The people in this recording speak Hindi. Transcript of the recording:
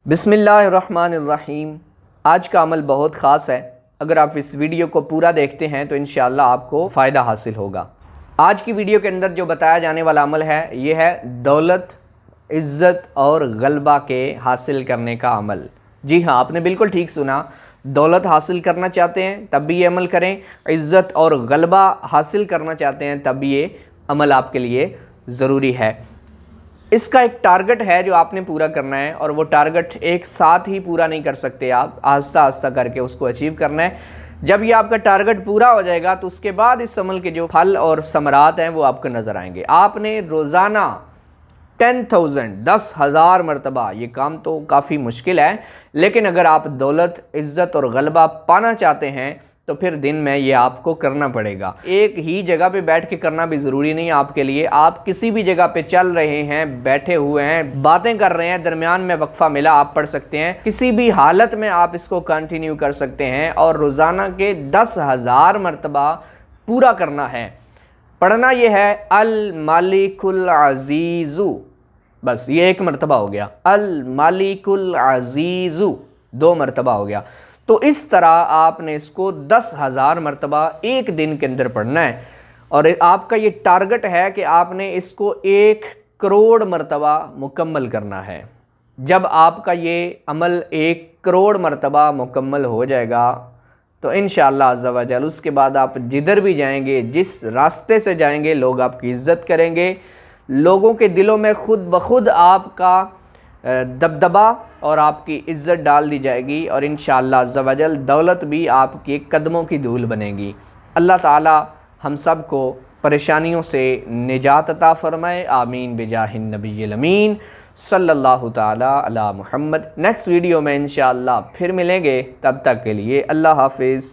बिस्मिल्लाहिर्रहमानिर्रहीम। आज का अमल बहुत ख़ास है। अगर आप इस वीडियो को पूरा देखते हैं तो इंशाअल्लाह आपको फ़ायदा हासिल होगा। आज की वीडियो के अंदर जो बताया जाने वाला अमल है ये है दौलत, इज़्ज़त और गलबा के हासिल करने का अमल। जी हाँ, आपने बिल्कुल ठीक सुना। दौलत हासिल करना चाहते हैं तब भी ये अमल करें, इज़्ज़त और गलबा हासिल करना चाहते हैं तब भी ये अमल आपके लिए ज़रूरी है। इसका एक टारगेट है जो आपने पूरा करना है और वो टारगेट एक साथ ही पूरा नहीं कर सकते, आप आहिस्ता आहिस्ता करके उसको अचीव करना है। जब ये आपका टारगेट पूरा हो जाएगा तो उसके बाद इस अमल के जो फल और समरात हैं वो आपको नज़र आएंगे। आपने रोज़ाना 10,000 मरतबा, ये काम तो काफ़ी मुश्किल है, लेकिन अगर आप दौलत, इज़्ज़त और गलबा पाना चाहते हैं तो फिर दिन में ये आपको करना पड़ेगा। एक ही जगह पे बैठ के करना भी ज़रूरी नहीं है आपके लिए। आप किसी भी जगह पे चल रहे हैं, बैठे हुए हैं, बातें कर रहे हैं, दरमियान में वक्फा मिला आप पढ़ सकते हैं। किसी भी हालत में आप इसको कंटिन्यू कर सकते हैं और रोज़ाना के 10,000 मरतबा पूरा करना है। पढ़ना ये है अल मालिकुल अजीज़ु, बस ये एक मरतबा हो गया। अल मालिकुल अजीज़ु 2 मरतबा हो गया। तो इस तरह आपने इसको 10,000 मरतबा एक दिन के अंदर पढ़ना है और आपका ये टारगेट है कि आपने इसको 1 करोड़ मरतबा मुकम्मल करना है। जब आपका ये अमल 1 करोड़ मरतबा मुकम्मल हो जाएगा तो इंशाअल्लाह अज़्ज़ा व जल उसके बाद आप जिधर भी जाएंगे, जिस रास्ते से जाएंगे, लोग आपकी इज़्ज़त करेंगे। लोगों के दिलों में खुद ब खुद आपका दबदबा और आपकी इज़्ज़त डाल दी जाएगी और इंशाअल्लाह अज़्ज़ा व जल दौलत भी आपके कदमों की धूल बनेगी। अल्लाह ताला हम सब को परेशानियों से निजात अता फ़रमाए। आमीन बिजाहिन नबिय्यिल अमीन सल्लल्लाहु ताला अला मुहम्मद। नेक्स्ट वीडियो में इंशाअल्लाह फिर मिलेंगे, तब तक के लिए अल्लाह हाफिज़।